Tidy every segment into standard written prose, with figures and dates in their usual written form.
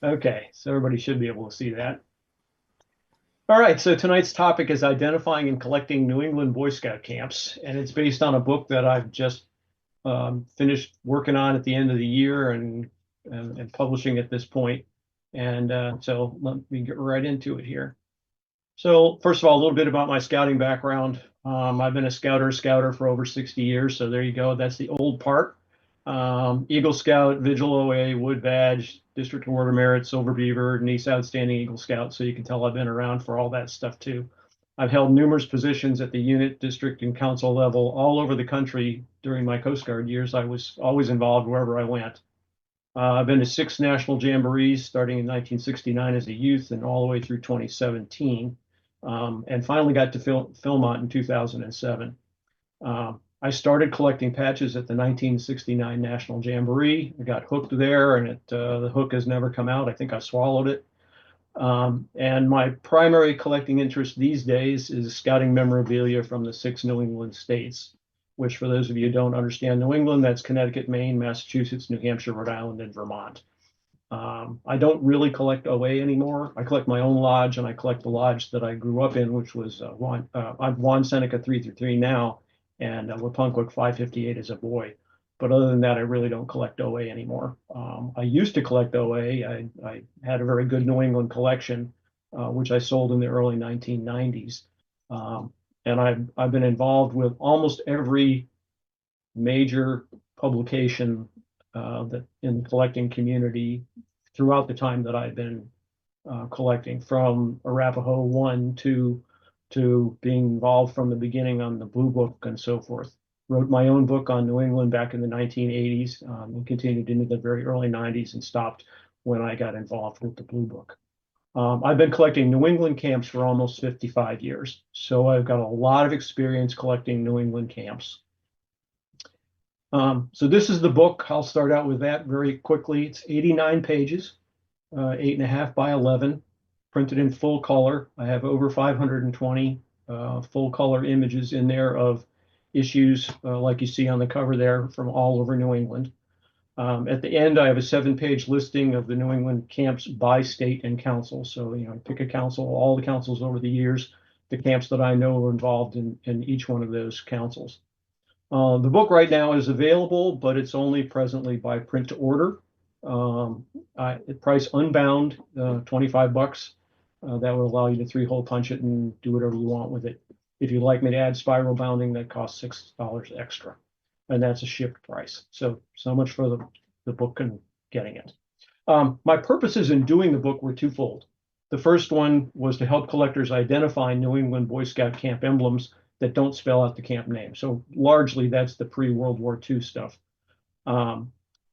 Okay, so everybody should be able to see that. All right, so tonight's topic is identifying and collecting New England Boy Scout camps, and it's based on a book that I've just finished working on at the end of the year and publishing at this point. And so let me get right into it here. So first of all, a little bit about my scouting background. I've been a scouter for over 60 years. So there you go. That's the old part. Eagle Scout, Vigil OA, Wood Badge, District Award of Merit, Silver Beaver, Nice Outstanding Eagle Scout. So you can tell I've been around for all that stuff too. I've held numerous positions at the unit, district, and council level all over the country during my Coast Guard years. I was always involved wherever I went. I've been to 6 national jamborees starting in 1969 as a youth and all the way through 2017, and finally got to Philmont in 2007. I started collecting patches at the 1969 National Jamboree. I got hooked there, and the hook has never come out. I think I swallowed it. And my primary collecting interest these days is scouting memorabilia from the 6 New England states, which for those of you who don't understand New England, that's Connecticut, Maine, Massachusetts, New Hampshire, Rhode Island, and Vermont. I don't really collect OA anymore. I collect my own lodge, and I collect the lodge that I grew up in, which was I'm Juan Seneca 333 now, and Wapunkwak 558 as a boy. But other than that, I really don't collect OA anymore. I used to collect OA. I had a very good New England collection, which I sold in the early 1990s. And I've been involved with almost every major publication that in the collecting community throughout the time that I've been collecting, from Arapaho 1 to being involved from the beginning on the Blue Book and so forth. Wrote my own book on New England back in the 1980s, and continued into the very early 90s and stopped when I got involved with the Blue Book. I've been collecting New England camps for almost 55 years, so I've got a lot of experience collecting New England camps. So this is the book. I'll start out with that very quickly. It's 89 pages, 8.5 by 11, printed in full color. I have over 520 full color images in there of issues like you see on the cover there from all over New England. At the end, I have a 7-page listing of the New England camps by state and council. So, pick a council, all the councils over the years, the camps that I know are involved in each one of those councils. The book right now is available, but it's only presently by print to order. Price unbound, $25. That would allow you to 3-hole punch it and do whatever you want with it. If you'd like me to add spiral bounding, that costs $6 extra, and that's a shipped price. So much for the book and getting it. My purposes in doing the book were twofold. The first one was to help collectors identify New England Boy Scout camp emblems that don't spell out the camp name. So largely that's the pre-World War II stuff.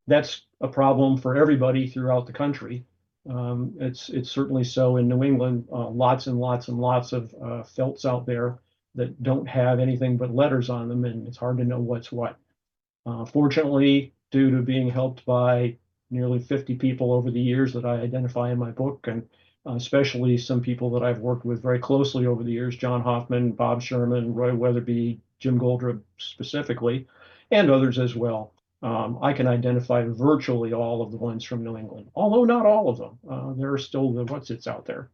That's a problem for everybody throughout the country. It's certainly so in New England. Lots and lots and lots of felts out there that don't have anything but letters on them, and it's hard to know what's what. Fortunately, due to being helped by nearly 50 people over the years that I identify in my book, and especially some people that I've worked with very closely over the years, John Hoffman, Bob Sherman, Roy Weatherby, Jim Goldrib specifically, and others as well. I can identify virtually all of the ones from New England, although not all of them. There are still the what's-its out there.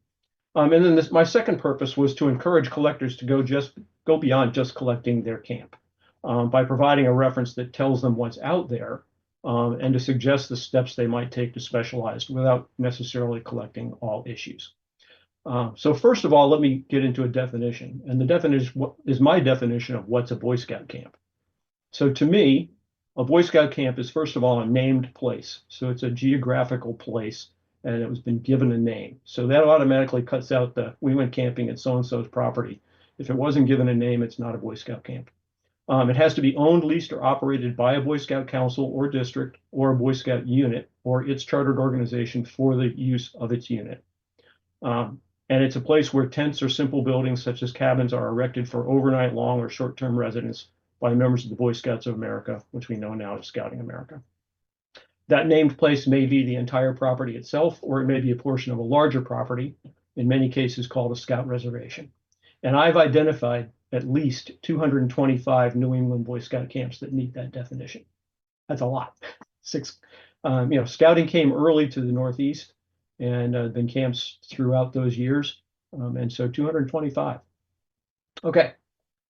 And then my second purpose was to encourage collectors to go beyond just collecting their camp, by providing a reference that tells them what's out there, and to suggest the steps they might take to specialize without necessarily collecting all issues. So first of all, let me get into a definition. And the definition is my definition of what's a Boy Scout camp. So to me, a Boy Scout camp is first of all a named place. So it's a geographical place, and it was been given a name. So that automatically cuts out we went camping at so-and-so's property. If it wasn't given a name, it's not a Boy Scout camp. It has to be owned, leased, or operated by a Boy Scout council or district or a Boy Scout unit or its chartered organization for the use of its unit. And it's a place where tents or simple buildings such as cabins are erected for overnight, long, or short-term residence by members of the Boy Scouts of America, which we know now as Scouting America. That named place may be the entire property itself, or it may be a portion of a larger property, in many cases called a Scout reservation. And I've identified at least 225 New England Boy Scout camps that meet that definition. That's a lot. Scouting came early to the Northeast. and been camps throughout those years. And so 225. Okay.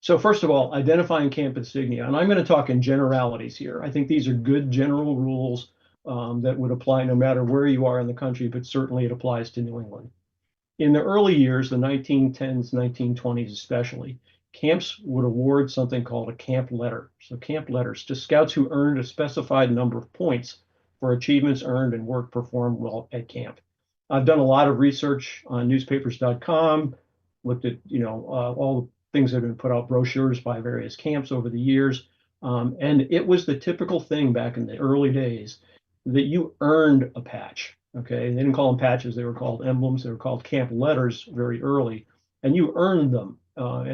So first of all, identifying camp insignia, and I'm going to talk in generalities here. I think these are good general rules that would apply no matter where you are in the country, but certainly it applies to New England. In the early years, the 1910s, 1920s especially, camps would award something called a camp letter. So camp letters to scouts who earned a specified number of points for achievements earned and work performed well at camp. I've done a lot of research on newspapers.com, looked at all the things that have been put out, brochures by various camps over the years. And it was the typical thing back in the early days that you earned a patch. Okay, they didn't call them patches; they were called emblems. They were called camp letters very early, and you earned them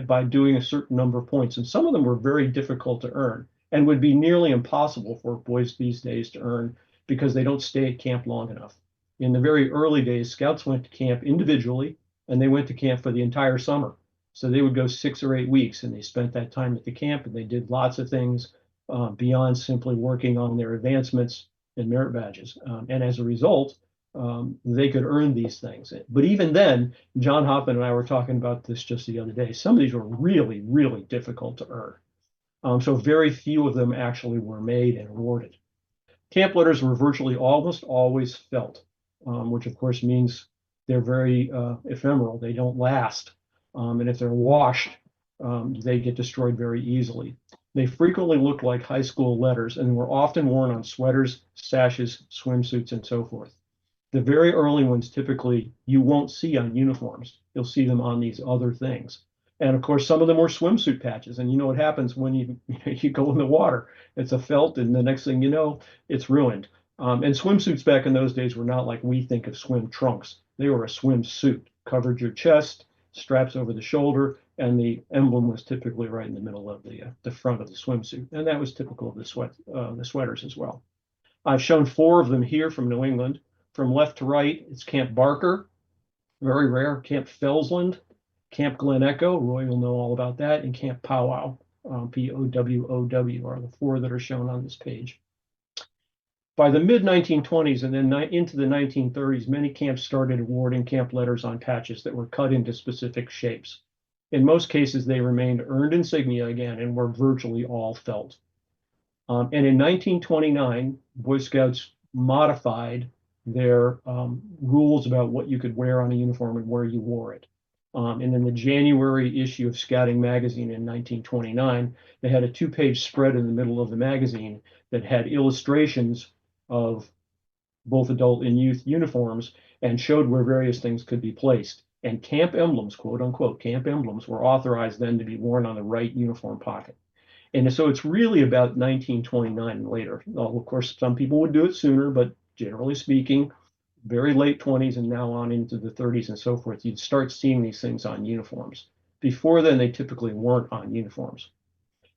by doing a certain number of points. And some of them were very difficult to earn, and would be nearly impossible for boys these days to earn because they don't stay at camp long enough. In the very early days, scouts went to camp individually, and they went to camp for the entire summer. So they would go 6 or 8 weeks, and they spent that time at the camp, and they did lots of things beyond simply working on their advancements and merit badges. And as a result, they could earn these things. But even then, John Hoffman and I were talking about this just the other day. Some of these were really, really difficult to earn. So very few of them actually were made and awarded. Camp letters were virtually almost always felt, which of course means they're very ephemeral. They don't last. And if they're washed, they get destroyed very easily. They frequently looked like high school letters and were often worn on sweaters, sashes, swimsuits, and so forth. The very early ones typically you won't see on uniforms. You'll see them on these other things. And of course, some of them were swimsuit patches. And you know what happens when you go in the water? It's a felt, and the next thing you know, it's ruined. And swimsuits back in those days were not like we think of swim trunks. They were a swimsuit, covered your chest, straps over the shoulder, and the emblem was typically right in the middle of the front of the swimsuit. And that was typical of the sweaters as well. I've shown 4 of them here from New England. From left to right, it's Camp Barker, very rare, Camp Felsland, Camp Glen Echo, Roy will know all about that, and Camp Powwow, Powwow, are the 4 that are shown on this page. By the mid-1920s and then into the 1930s, many camps started awarding camp letters on patches that were cut into specific shapes. In most cases, they remained earned insignia again and were virtually all felt. And in 1929, Boy Scouts modified their rules about what you could wear on a uniform and where you wore it. And in the January issue of Scouting Magazine in 1929, they had a 2-page spread in the middle of the magazine that had illustrations of both adult and youth uniforms and showed where various things could be placed. And camp emblems, quote unquote, camp emblems were authorized then to be worn on the right uniform pocket. And so it's really about 1929 and later. Well, of course, some people would do it sooner, but generally speaking, very late 20s and now on into the 30s and so forth, you'd start seeing these things on uniforms. Before then, they typically weren't on uniforms.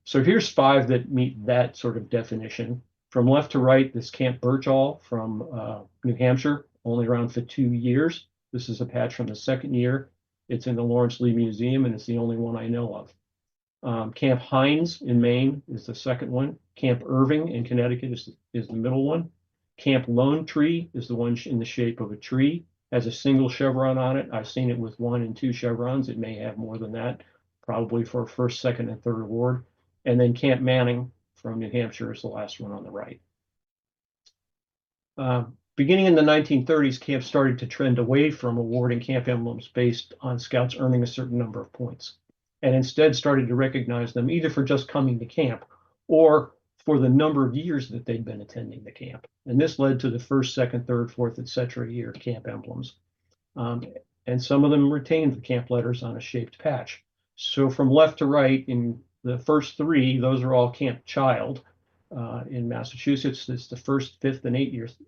So here's 5 that meet that sort of definition. From left to right, this Camp Birchall from New Hampshire, only around for 2 years. This is a patch from the 2nd year. It's in the Lawrence Lee Museum, and it's the only one I know of. Camp Hines in Maine is the 2nd one. Camp Irving in Connecticut is the middle one. Camp Lone Tree is the one in the shape of a tree, has a single chevron on it. I've seen it with 1 and 2 chevrons. It may have more than that, probably for 1st, 2nd, and 3rd award. And then Camp Manning from New Hampshire is the last one on the right. Beginning in the 1930s, camps started to trend away from awarding camp emblems based on scouts earning a certain number of points, and instead started to recognize them either for just coming to camp or for the number of years that they'd been attending the camp. And this led to the 1st, 2nd, 3rd, 4th, etc. year camp emblems. And some of them retained the camp letters on a shaped patch. So from left to right, in the first 3, those are all Camp Child. In Massachusetts, it's the 1st, 5th, and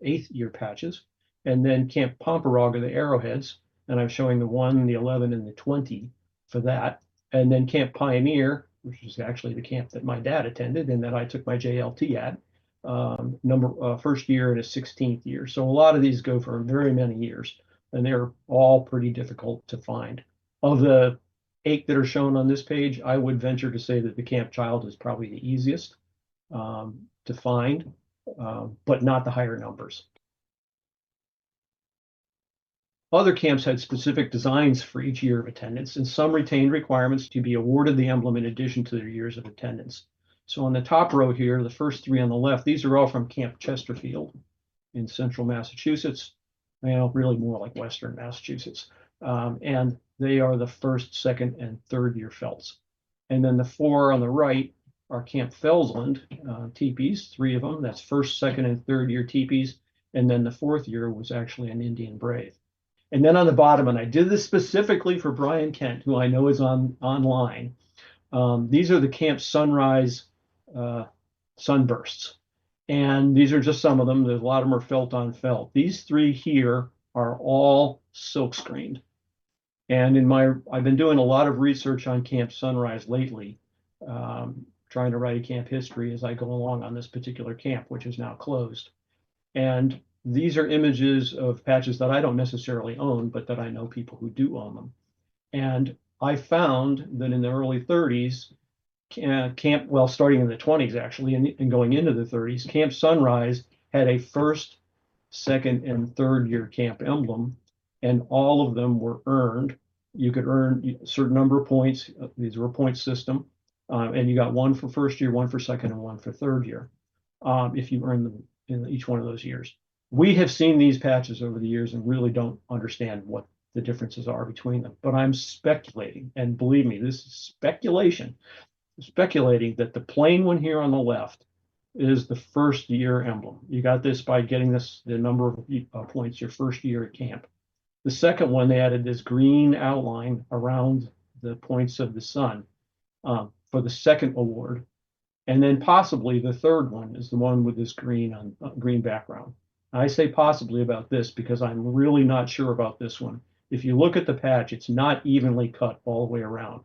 8th year patches. And then Camp Pomperogue are the Arrowheads. And I'm showing the 1, the 11, and the 20 for that. And then Camp Pioneer, which is actually the camp that my dad attended and that I took my JLT at, 1st year and a 16th year. So a lot of these go for very many years, and they're all pretty difficult to find. Of the 8 that are shown on this page, I would venture to say that the Camp Child is probably the easiest to find, but not the higher numbers. Other camps had specific designs for each year of attendance, and some retained requirements to be awarded the emblem in addition to their years of attendance. So on the top row here, the first three on the left, these are all from Camp Chesterfield in central Massachusetts, well, really more like Western Massachusetts. And they are the first, second, and third year felts. And then the four on the right are Camp Felsland teepees, three of them. That's first, second, and third year teepees. And then the fourth year was actually an Indian brave. And then on the bottom, and I did this specifically for Brian Kent, who I know is online. These are the Camp Sunrise sunbursts. And these are just some of them. There's a lot of them are felt on felt. These three here are all silk screened. And I've been doing a lot of research on Camp Sunrise lately, trying to write a camp history as I go along on this particular camp, which is now closed. And these are images of patches that I don't necessarily own, but that I know people who do own them. And I found that in the early 30s, starting in the 20s actually, and going into the 30s, Camp Sunrise had a first, second, and third year camp emblem, and all of them were earned. You could earn a certain number of points. These were a point system, and you got one for first year, one for second, and one for third year, if you earned them in each one of those years. We have seen these patches over the years and really don't understand what the differences are between them. But I'm speculating, and believe me, this is speculation, speculating that the plain one here on the left is the first year emblem. You got this by getting the number of points your first year at camp. The second one, they added this green outline around the points of the sun for the second award. And then possibly the third one is the one with this green background. I say possibly about this because I'm really not sure about this one. If you look at the patch, it's not evenly cut all the way around,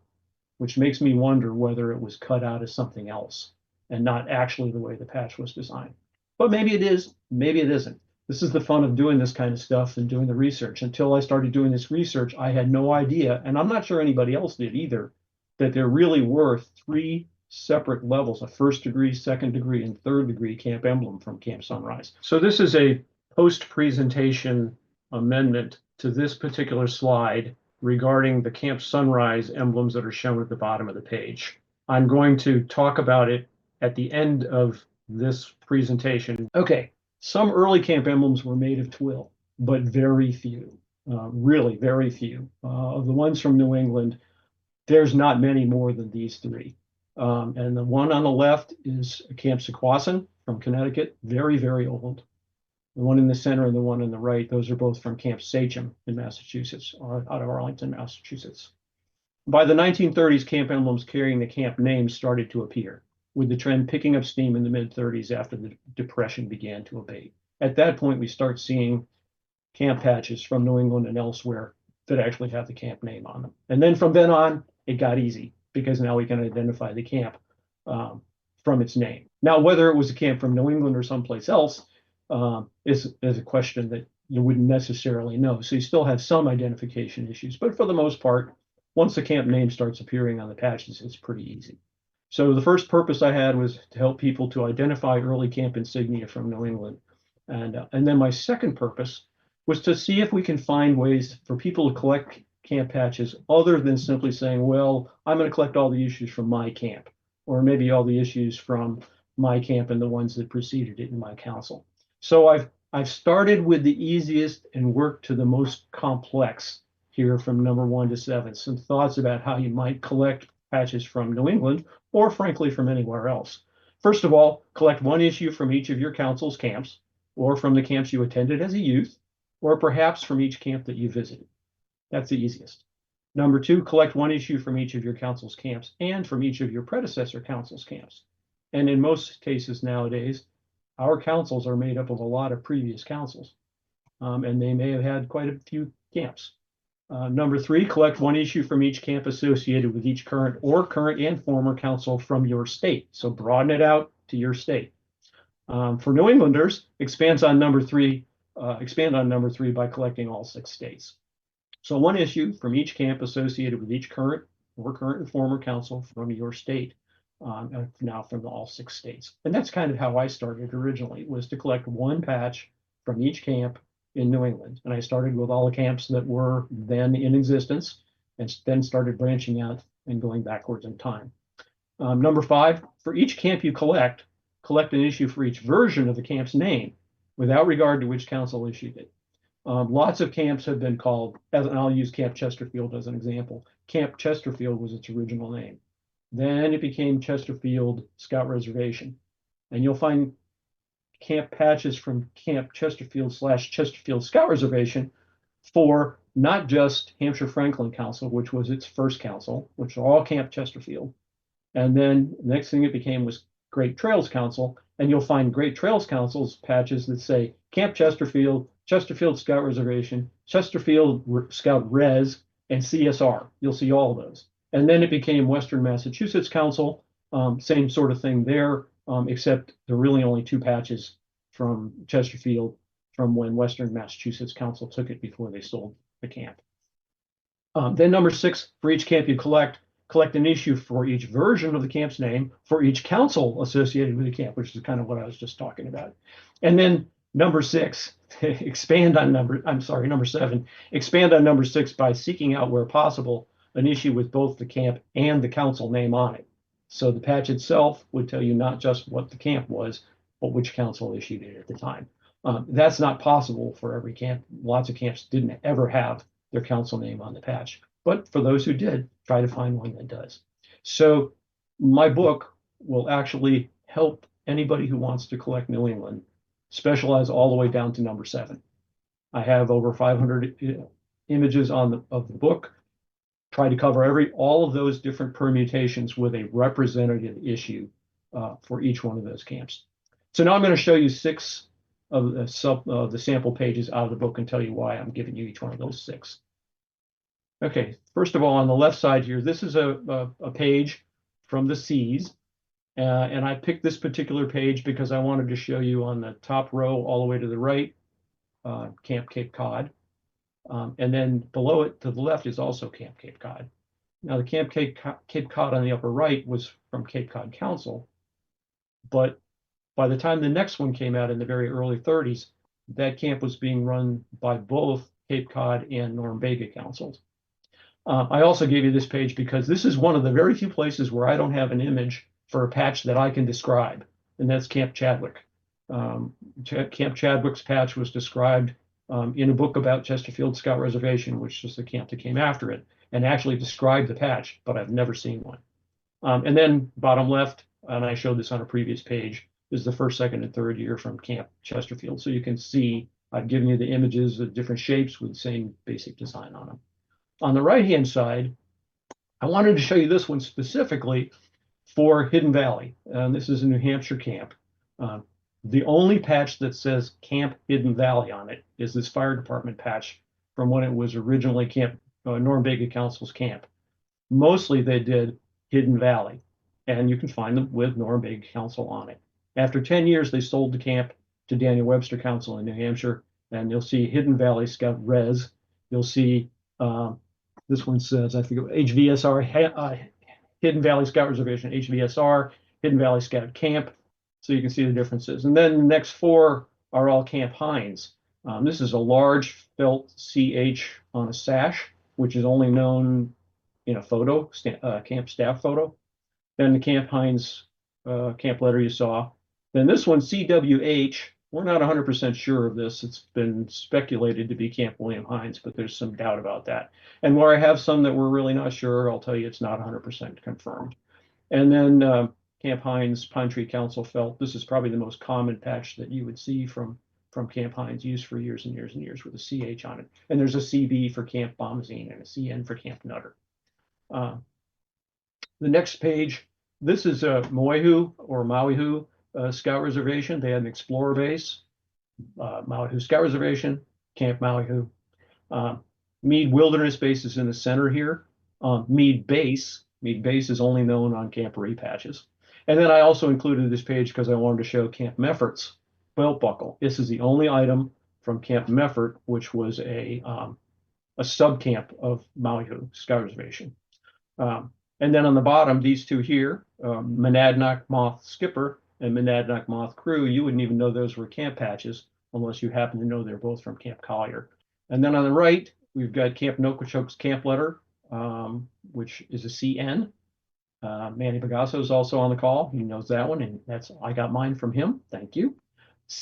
which makes me wonder whether it was cut out as something else and not actually the way the patch was designed. But maybe it is, maybe it isn't. This is the fun of doing this kind of stuff and doing the research. Until I started doing this research, I had no idea, and I'm not sure anybody else did either, that there really were three separate levels, a first degree, second degree, and third degree camp emblem from Camp Sunrise. So this is a post-presentation amendment to this particular slide regarding the Camp Sunrise emblems that are shown at the bottom of the page. I'm going to talk about it at the end of this presentation. Okay, some early camp emblems were made of twill, but very few, really very few. Of the ones from New England, there's not many more than these three. And the one on the left is Camp Sequoias from Connecticut, very, very old. The one in the center and the one on the right, those are both from Camp Sachem in Massachusetts, or out of Arlington, Massachusetts. By the 1930s, camp emblems carrying the camp name started to appear, with the trend picking up steam in the mid-30s after the Depression began to abate. At that point, we start seeing camp patches from New England and elsewhere that actually have the camp name on them. And then from then on, it got easy because now we can identify the camp from its name. Now, whether it was a camp from New England or someplace else is a question that you wouldn't necessarily know. So you still have some identification issues, but for the most part, once the camp name starts appearing on the patches, it's pretty easy. So the first purpose I had was to help people to identify early camp insignia from New England. And then my second purpose was to see if we can find ways for people to collect camp patches other than simply saying, well, I'm going to collect all the issues from my camp, or maybe all the issues from my camp and the ones that preceded it in my council. So I've started with the easiest and worked to the most complex here from number 1 to 7. Some thoughts about how you might collect patches from New England, or frankly from anywhere else. First of all, collect one issue from each of your council's camps, or from the camps you attended as a youth, or perhaps from each camp that you visited. That's the easiest. Number 2, collect one issue from each of your council's camps and from each of your predecessor council's camps. And in most cases nowadays, our councils are made up of a lot of previous councils, and they may have had quite a few camps. Number 3, collect one issue from each camp associated with each current and former council from your state. So broaden it out to your state. For New Englanders, expand on number 3 by collecting all 6 states. So one issue from each camp associated with each current and former council from your state, now from all 6 states. And that's kind of how I started originally, was to collect one patch from each camp in New England. And I started with all the camps that were then in existence and then started branching out and going backwards in time. Number 5, for each camp you collect an issue for each version of the camp's name without regard to which council issued it. Lots of camps have been called, and I'll use Camp Chesterfield as an example. Camp Chesterfield was its original name. Then it became Chesterfield Scout Reservation. And you'll find camp patches from Camp Chesterfield / Chesterfield Scout Reservation for not just Hampshire Franklin Council, which was its first council, which are all Camp Chesterfield. And then the next thing it became was Great Trails Council. And you'll find Great Trails Council's patches that say Camp Chesterfield, Chesterfield Scout Reservation, Chesterfield Scout Res, and CSR. You'll see all of those. And then it became Western Massachusetts Council, same sort of thing there, except there are really only 2 patches from Chesterfield from when Western Massachusetts Council took it before they sold the camp. Then number 6, for each camp you collect an issue for each version of the camp's name for each council associated with the camp, which is kind of what I was just talking about. And then number 6, expand on number 7, expand on number 6 by seeking out where possible an issue with both the camp and the council name on it. So the patch itself would tell you not just what the camp was, but which council issued it at the time. That's not possible for every camp. Lots of camps didn't ever have their council name on the patch. But for those who did, try to find one that does. So my book will actually help anybody who wants to collect New England specialize all the way down to number 7. I have over 500 images of the book. Try to cover all of those different permutations with a representative issue for each one of those camps. So now I'm going to show you 6 of the sample pages out of the book and tell you why I'm giving you each one of those 6. Okay, first of all, on the left side here, this is a page from the Seas. And I picked this particular page because I wanted to show you on the top row all the way to the right, Camp Cape Cod. And then below it to the left is also Camp Cape Cod. Now the Camp Cape Cod on the upper right was from Cape Cod Council. But by the time the next one came out in the very early 30s, that camp was being run by both Cape Cod and Norumbega councils. I also gave you this page because this is one of the very few places where I don't have an image for a patch that I can describe, and that's Camp Chadwick. Camp Chadwick's patch was described in a book about Chesterfield Scout Reservation, which is the camp that came after it, and actually described the patch, but I've never seen one. And then bottom left, and I showed this on a previous page, is the first, second, and third year from Camp Chesterfield. So you can see I've given you the images of different shapes with the same basic design on them. On the right-hand side, I wanted to show you this one specifically for Hidden Valley. And this is a New Hampshire camp. The only patch that says Camp Hidden Valley on it is this fire department patch from when it was originally Camp Norumbega Council's camp. Mostly they did Hidden Valley, and you can find them with Norumbega Council on it. After 10 years, they sold the camp to Daniel Webster Council in New Hampshire, and you'll see Hidden Valley Scout Res. You'll see this one says, I forget, HVSR, Hidden Valley Scout Reservation, HVSR, Hidden Valley Scout Camp. So you can see the differences. And then the next 4 are all Camp Hines. This is a large felt CH on a sash, which is only known in a photo, camp staff photo. Then the Camp Hines camp letter you saw. Then this one, CWH, we're not 100% sure of this. It's been speculated to be Camp William Hines, but there's some doubt about that. And where I have some that we're really not sure, I'll tell you it's not 100% confirmed. And then Camp Hines Pine Tree Council felt this is probably the most common patch that you would see from Camp Hines, used for years and years and years with a CH on it. And there's a CB for Camp Bombazine and a CN for Camp Nutter. The next page, this is a Moihu or Mauihu Scout Reservation. They had an explorer base, Mauihu Scout Reservation, Camp Mauihu. Meade Wilderness Base is in the center here. Meade Base is only known on Camp Ray patches. And then I also included this page because I wanted to show Camp Meffert's belt buckle. This is the only item from Camp Meffert, which was a sub-camp of Mauihu Scout Reservation. And then on the bottom, these 2 here, Monadnock Moth Skipper and Monadnock Moth Crew, you wouldn't even know those were camp patches, unless you happen to know they're both from Camp Collier. And then on the right, we've got Camp Nookwichuk's camp letter, which is a CN. Manny Bagasso is also on the call. He knows that one, and I got mine from him. Thank you.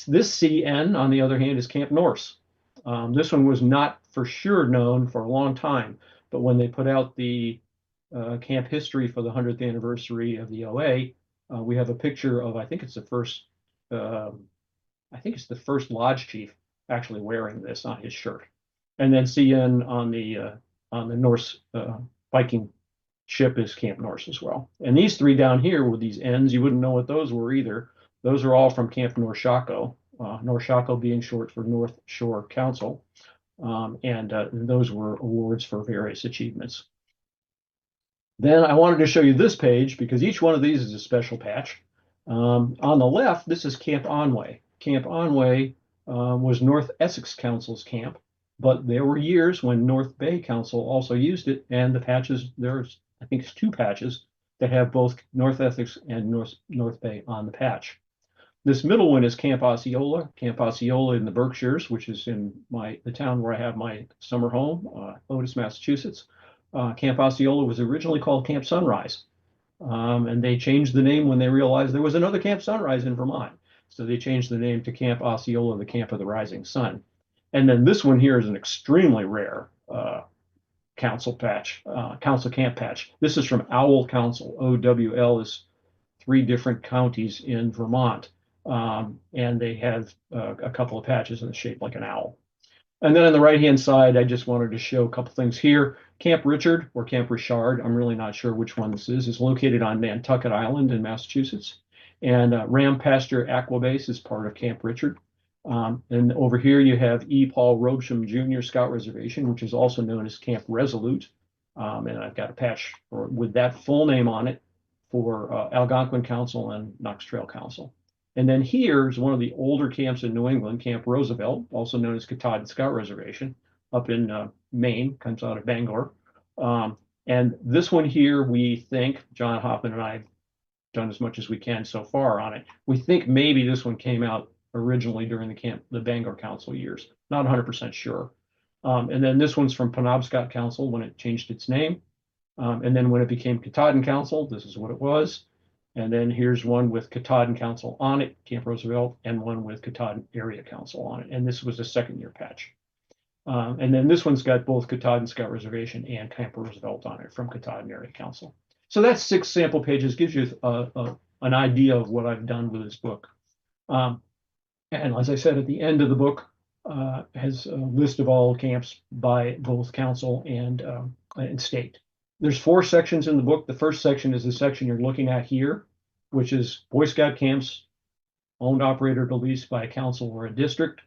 This CN, on the other hand, is Camp Norse. This one was not for sure known for a long time, but when they put out the camp history for the 100th anniversary of the OA, we have a picture of, I think it's the first lodge chief actually wearing this on his shirt, and then CN on the Norse Viking ship is Camp Norse as well. And these three down here with these N's, you wouldn't know what those were either. Those are all from Camp Norshako, Norshako being short for North Shore Council. And those were awards for various achievements. Then I wanted to show you this page because each one of these is a special patch. On the left, this is Camp Onway. Camp Onway was North Essex Council's camp, but there were years when North Bay Council also used it, and the patches, there's, I think it's 2 patches that have both North Essex and North Bay on the patch. This middle one is Camp Osceola in the Berkshires, which is in the town where I have my summer home, Otis, Massachusetts. Camp Osceola was originally called Camp Sunrise, and they changed the name when they realized there was another Camp Sunrise in Vermont. So they changed the name to Camp Osceola, the Camp of the Rising Sun. And then this one here is an extremely rare council camp patch. This is from Owl Council. OWL is 3 different counties in Vermont. And they have a couple of patches in the shape like an owl. And then on the right-hand side, I just wanted to show a couple things here. Camp Richard, or Camp Richard, I'm really not sure which one this is located on Nantucket Island in Massachusetts. And Ram Pasture Aqua Base is part of Camp Richard. And over here you have E. Paul Robsham Jr. Scout Reservation, which is also known as Camp Resolute. And I've got a patch with that full name on it for Algonquin Council and Knox Trail Council. And then here's one of the older camps in New England, Camp Roosevelt, also known as Katahdin Scout Reservation, up in Maine, comes out of Bangor. And this one here, we think, John Hoffman and I have done as much as we can so far on it. We think maybe this one came out originally during the Bangor Council years. Not 100% sure. And then this one's from Penobscot Council when it changed its name. And then when it became Katahdin Council, this is what it was. And then here's one with Katahdin Council on it, Camp Roosevelt, and one with Katahdin Area Council on it. And this was a 2nd-year patch. And then this one's got both Katahdin Scout Reservation and Camp Roosevelt on it from Katahdin Area Council. So that's 6 sample pages, gives you an idea of what I've done with this book. And as I said, at the end of the book has a list of all camps by both council and state. There's 4 sections in the book. The first section is the section you're looking at here, which is Boy Scout camps owned, operated, or leased by a council or a district,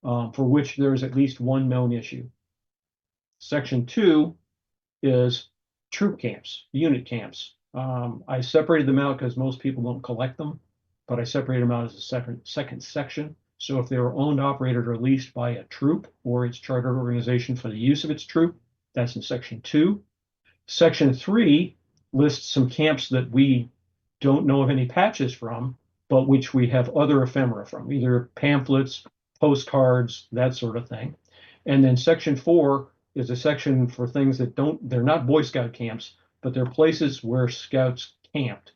for which there is at least one known issue. Section 2 is troop camps, unit camps. I separated them out because most people don't collect them, but I separated them out as a second section. So if they were owned, operated, or leased by a troop or its chartered organization for the use of its troop, that's in Section 2. Section 3 lists some camps that we don't know of any patches from, but which we have other ephemera from, either pamphlets, postcards, that sort of thing. And then Section 4 is a section for things that they're not Boy Scout camps, but they're places where Scouts camped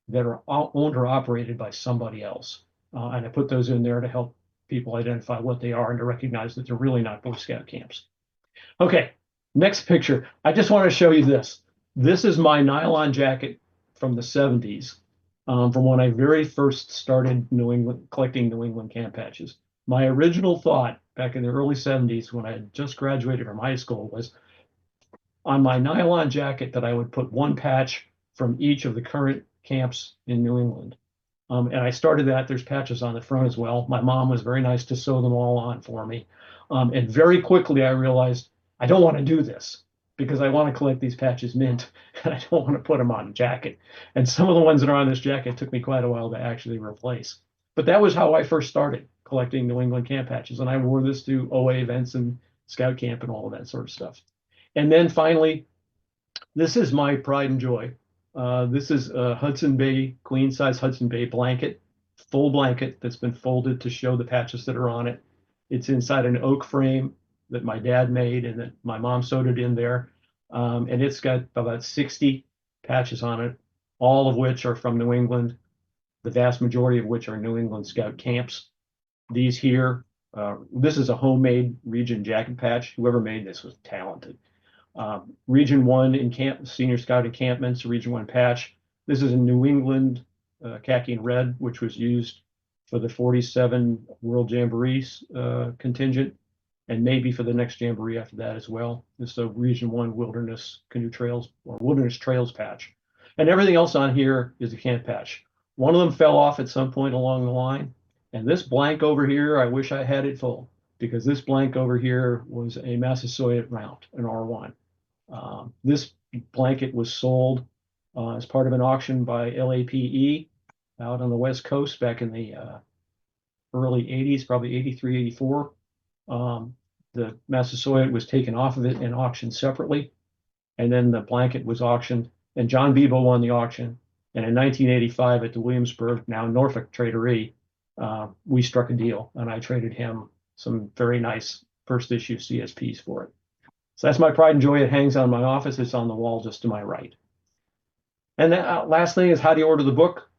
that are owned or operated by somebody else. And I put those in there to help people identify what they are and to recognize that they're really not Boy Scout camps. Okay, next picture. I just want to show you this. This is my nylon jacket from the 70s, from when I very first started collecting New England camp patches. My original thought back in the early 70s when I had just graduated from high school was on my nylon jacket that I would put one patch from each of the current camps in New England. And I started that. There's patches on the front as well. My mom was very nice to sew them all on for me. And very quickly I realized I don't want to do this because I want to collect these patches mint and I don't want to put them on a jacket. And some of the ones that are on this jacket took me quite a while to actually replace. But that was how I first started collecting New England camp patches. And I wore this to OA events and scout camp and all of that sort of stuff. And then finally, this is my pride and joy. This is a Hudson Bay, queen size Hudson Bay blanket full blanket that's been folded to show the patches that are on it. It's inside an oak frame that my dad made and that my mom sewed it in there. And it's got about 60 patches on it, all of which are from New England, the vast majority of which are New England Scout camps. These here, this is a homemade region jacket patch. Whoever made this was talented. Region 1 Senior Scout encampments, Region 1 patch. This is in New England, khaki and red, which was used for the 47 World Jamboree contingent, and maybe for the next Jamboree after that as well. This is a Region 1 Wilderness Canoe Trails or Wilderness Trails patch. And everything else on here is a camp patch. One of them fell off at some point along the line. And this blank over here, I wish I had it full, because this blank over here was a Massasoit mount, an R1. This blanket was sold as part of an auction by LAPE out on the West Coast back in the early 80s, probably 83, 84. The Massasoit was taken off of it and auctioned separately. And then the blanket was auctioned, and John Bebo won the auction. And in 1985 at the Williamsburg, now Norfolk Traderee, we struck a deal, and I traded him some very nice first issue CSPs for it. So that's my pride and joy. It hangs on my office. It's on the wall just to my right. And the last thing is, how do you order the book?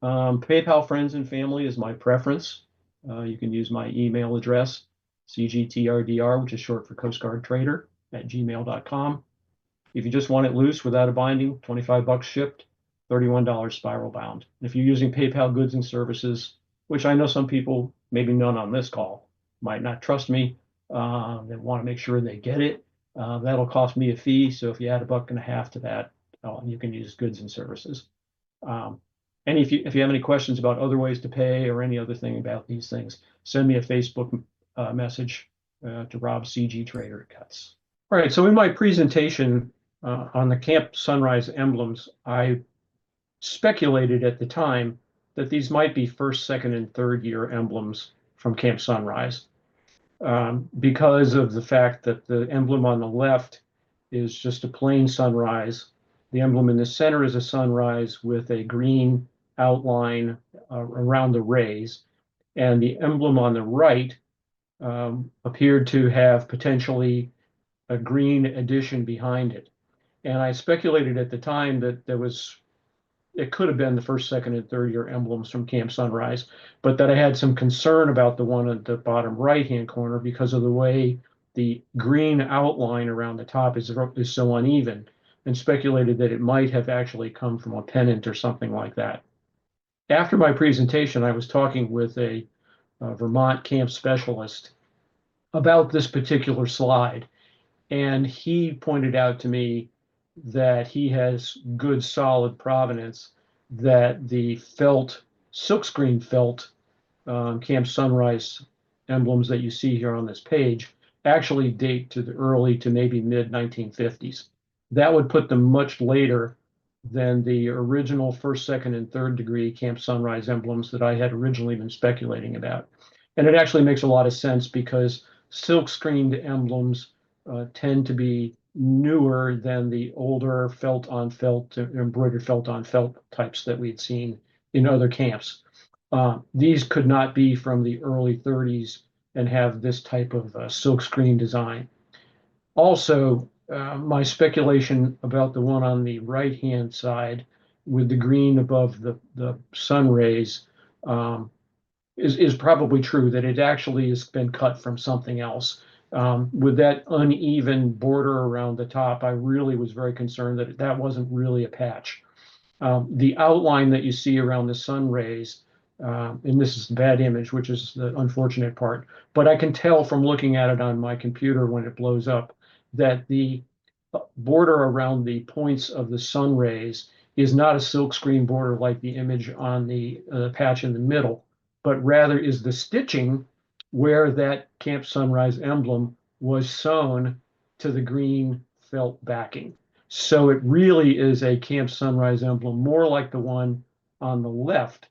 PayPal friends and family is my preference. You can use my email address, cgtrdr, which is short for Coast Guard Trader, @gmail.com. If you just want it loose without a binding, $25 shipped, $31 spiral bound. If you're using PayPal goods and services, which I know some people, maybe none on this call, might not trust me, they want to make sure they get it. That'll cost me a fee. So if you add $1.50 to that, you can use goods and services. And if you have any questions about other ways to pay or any other thing about these things, send me a Facebook message to Rob CG Trader Kutz. All right, so in my presentation on the Camp Sunrise emblems, I speculated at the time that these might be first, second, and third year emblems from Camp Sunrise, because of the fact that the emblem on the left is just a plain sunrise. The emblem in the center is a sunrise with a green outline around the rays, and the emblem on the right appeared to have potentially a green addition behind it. And I speculated at the time that it could have been the first, second, and third year emblems from Camp Sunrise, but that I had some concern about the one at the bottom right-hand corner because of the way the green outline around the top is so uneven, and speculated that it might have actually come from a pennant or something like that. After my presentation, I was talking with a Vermont camp specialist about this particular slide, and he pointed out to me that he has good solid provenance that the felt, silkscreen felt Camp Sunrise emblems that you see here on this page actually date to the early to maybe mid 1950s. That would put them much later than the original first, second, and third degree Camp Sunrise emblems that I had originally been speculating about. And it actually makes a lot of sense because silk screened emblems tend to be newer than the older felt on felt, embroidered felt on felt types that we'd seen in other camps. These could not be from the early 30s and have this type of silk screen design. Also, my speculation about the one on the right-hand side with the green above the sun rays is probably true, that it actually has been cut from something else. With that uneven border around the top, I really was very concerned that that wasn't really a patch. The outline that you see around the sun rays, and this is the bad image, which is the unfortunate part, but I can tell from looking at it on my computer when it blows up that the border around the points of the sun rays is not a silkscreen border like the image on the patch in the middle, but rather is the stitching where that Camp Sunrise emblem was sewn to the green felt backing. So it really is a Camp Sunrise emblem, more like the one on the left,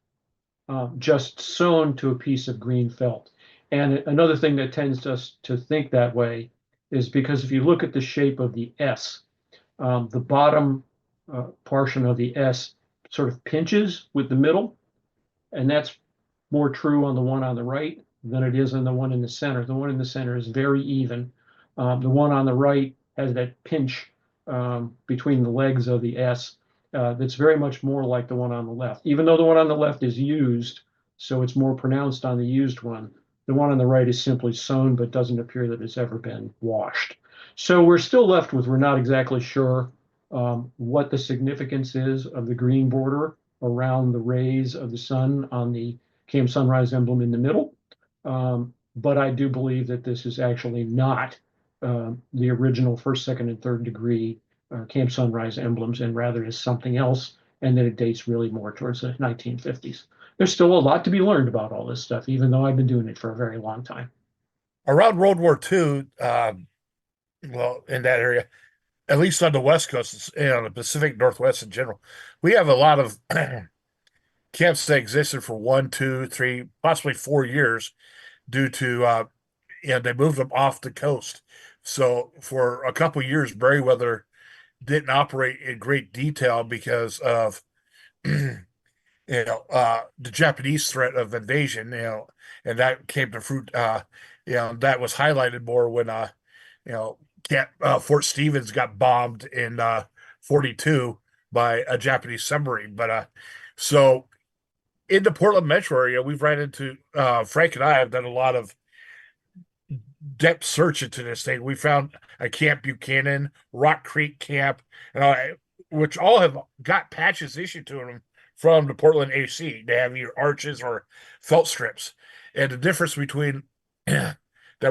just sewn to a piece of green felt. And another thing that tends us to think that way is because if you look at the shape of the S, the bottom portion of the S sort of pinches with the middle, and that's more true on the one on the right than it is on the one in the center. The one in the center is very even. The one on the right has that pinch between the legs of the S that's very much more like the one on the left. Even though the one on the left is used, so it's more pronounced on the used one, the one on the right is simply sewn, but doesn't appear that it's ever been washed. So we're still left with, we're not exactly sure what the significance is of the green border around the rays of the sun on the Camp Sunrise emblem in the middle. But I do believe that this is actually not the original first, second, and third degree Camp Sunrise emblems, and rather is something else, and that it dates really more towards the 1950s. There's still a lot to be learned about all this stuff, even though I've been doing it for a very long time. Around World War II, well, in that area, at least on the West Coast, the Pacific Northwest in general, we have a lot of camps that existed for 1, 2, 3, possibly 4 years due to they moved them off the coast. So for a couple of years, Meriwether didn't operate in great detail because of the Japanese threat of invasion, and that came to fruit. That was highlighted more when you know Fort Stevens got bombed in 42 by a Japanese submarine. But so in the Portland metro area, we've ran into Frank and I have done a lot of depth search into this thing. We found a Camp Buchanan, Rock Creek Camp, which all have got patches issued to them from the Portland AC. They have either arches or felt strips. And the difference between that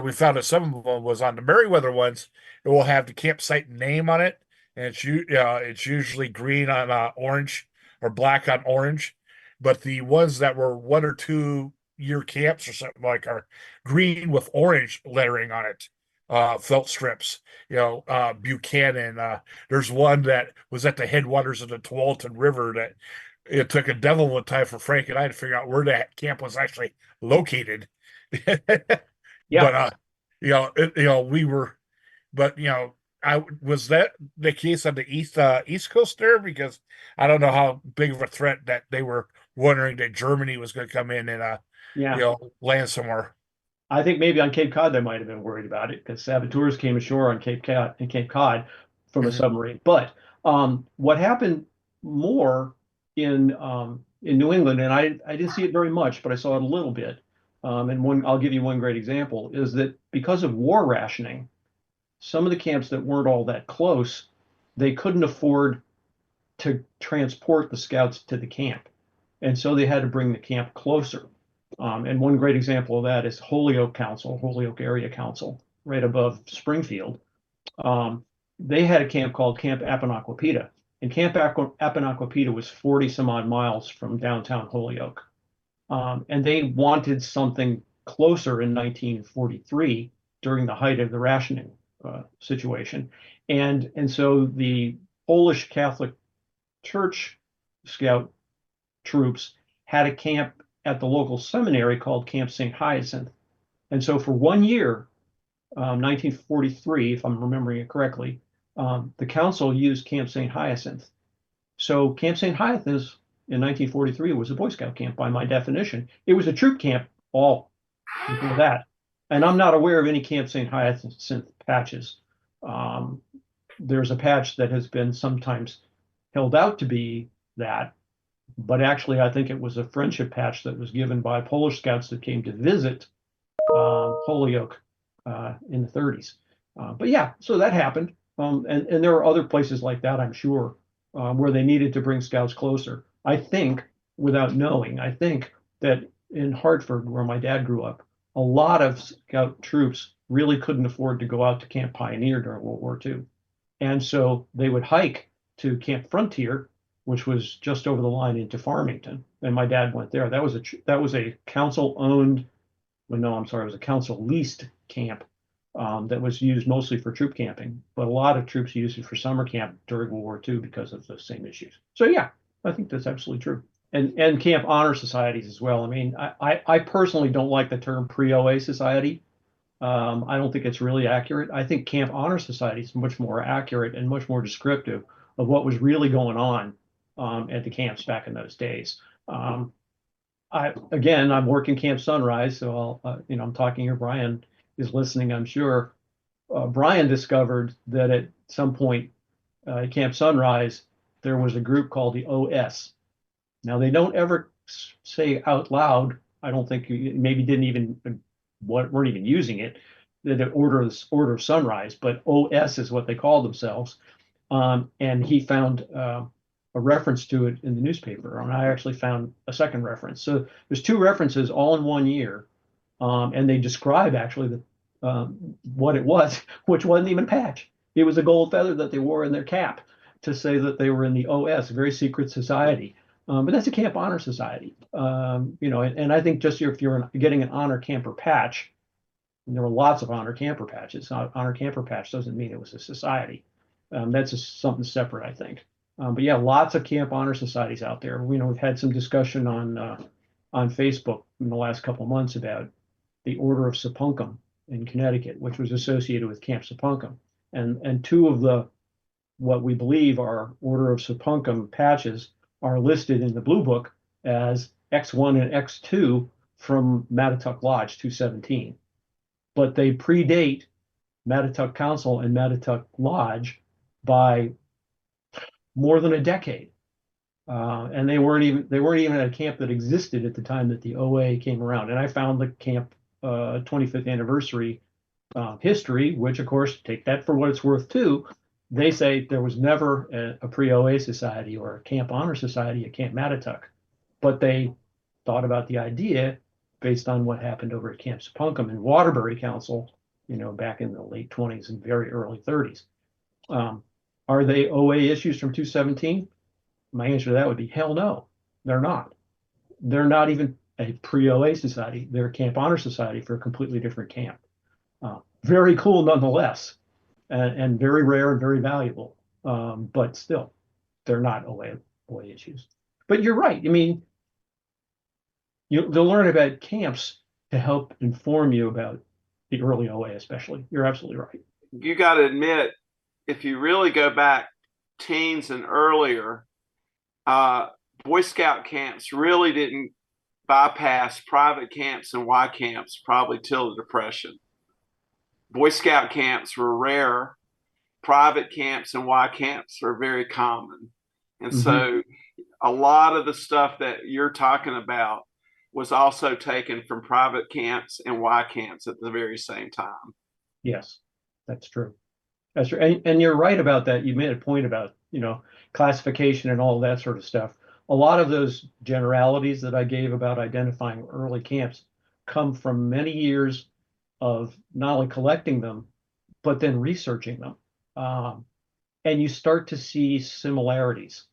we found that some of them was on the Meriwether ones, it will have the campsite name on it, and it's usually green on orange or black on orange. But the ones that were 1 or 2 year camps or something like are green with orange lettering on it, felt strips. Buchanan. There's one that was at the headwaters of the Tualatin River that it took a devil of a time for Frank and I to figure out where that camp was actually located. Yeah. But we were, but I was that the case on the east coast there, because I don't know how big of a threat that they were wondering that Germany was going to come in and Yeah. land somewhere. I think maybe on Cape Cod they might have been worried about it because saboteurs came ashore on Cape Cod from a Mhm. submarine. But what happened more in New England, and I didn't see it very much, but I saw it a little bit. And one I'll give you one great example is that because of war rationing, some of the camps that weren't all that close, they couldn't afford to transport the scouts to the camp. And so they had to bring the camp closer. And one great example of that is Holyoke Council, Holyoke Area Council, right above Springfield. They had a camp called Camp Apponaquapita. And Camp Apponaquapita was 40 some odd miles from downtown Holyoke. And they wanted something closer in 1943 during the height of the rationing situation. And so the Polish Catholic Church Scout troops had a camp at the local seminary called Camp St. Hyacinth. And so for 1 year, 1943, if I'm remembering it correctly, the council used Camp St. Hyacinth. So Camp St. Hyacinth in 1943 was a Boy Scout camp by my definition. It was a troop camp all before that. And I'm not aware of any Camp St. Hyacinth patches. There's a patch that has been sometimes held out to be that, but actually I think it was a friendship patch that was given by Polish scouts that came to visit Holyoke in the 30s. But yeah, so that happened. And there are other places like that, I'm sure, where they needed to bring scouts closer. I think, without knowing, I think that in Hartford, where my dad grew up, a lot of scout troops really couldn't afford to go out to Camp Pioneer during World War II. And so they would hike to Camp Frontier, which was just over the line into Farmington. And my dad went there. That was a council owned, well, no, I'm sorry, it was a council leased camp that was used mostly for troop camping, but a lot of troops used it for summer camp during World War II because of the same issues. So yeah, I think that's absolutely true. And camp honor societies as well. I mean, I personally don't like the term pre-OA society. I don't think it's really accurate. I think camp honor society is much more accurate and much more descriptive of what was really going on at the camps back in those days. I'm working Camp Sunrise, so I'm talking here. Brian is listening, I'm sure. Brian discovered that at some point at Camp Sunrise, there was a group called the OS. Now, they don't ever say out loud, I don't think, maybe didn't even, weren't even using it, the Order of Sunrise, but OS is what they call themselves. And he found a reference to it in the newspaper, and I actually found a second reference. So there's two references all in one year, and they describe actually what it was, which wasn't even a patch. It was a gold feather that they wore in their cap to say that they were in the OS, a very secret society. But that's a Camp Honor Society, and I think just if you're getting an honor camper patch, and there were lots of honor camper patches. Honor camper patch doesn't mean it was a society. That's just something separate, I think. But yeah, lots of Camp Honor Societies out there. We've had some discussion on Facebook in the last couple of months about the Order of Sapunkum in Connecticut, which was associated with Camp Sapunkum, and two of the what we believe are Order of Sapunkum patches are listed in the Blue Book as X1 and X2 from Mattituck Lodge 217. But they predate Mattituck Council and Mattituck Lodge by more than a decade. And they weren't even at a camp that existed at the time that the OA came around. And I found the camp 25th anniversary history, which of course, take that for what it's worth too. They say there was never a pre-OA society or a Camp Honor Society at Camp Mattituck, but they thought about the idea based on what happened over at Camp Sapunkum and Waterbury Council, back in the late 20s and very early 30s. Are they OA issues from 217? My answer to that would be hell no, they're not. They're not even a pre-OA society. They're a Camp Honor Society for a completely different camp. Very cool nonetheless, and very rare and very valuable. But still, they're not OA issues. But you're right. I mean, they'll learn about camps to help inform you about the early OA, especially. You're absolutely right. You got to admit, if you really go back teens and earlier, Boy Scout camps really didn't bypass private camps and Y camps probably till the Depression. Boy Scout camps were rare. Private camps and Y camps are very common. And so a lot of the stuff that you're talking about was also taken from private camps and Y camps at the very same time. Yes, that's true. That's true. And you're right about that. You made a point about, classification and all that sort of stuff. A lot of those generalities that I gave about identifying early camps come from many years of not only collecting them, but then researching them. And you start to see similarities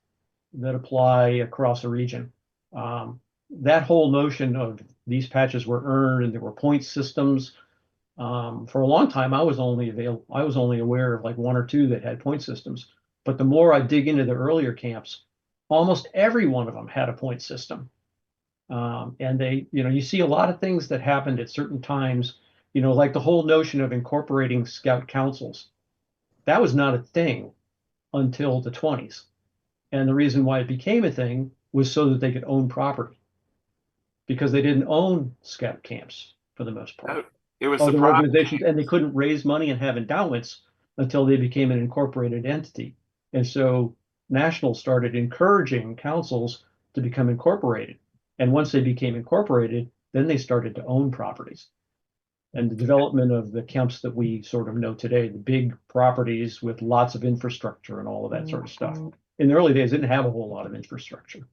that apply across a region. That whole notion of these patches were earned and there were point systems. For a long time, I was only aware of like one or two that had point systems. But the more I dig into the earlier camps, almost every one of them had a point system. And they, you see a lot of things that happened at certain times, like the whole notion of incorporating scout councils. That was not a thing until the 20s. And the reason why it became a thing was so that they could own property, because they didn't own scout camps for the most part. It was other organizations, and they couldn't raise money and have endowments until they became an incorporated entity. And so National started encouraging councils to become incorporated. And once they became incorporated, then they started to own properties. And the development of the camps that we sort of know today, the big properties with lots of infrastructure and all of that sort of stuff. In the early days, didn't have a whole lot of infrastructure.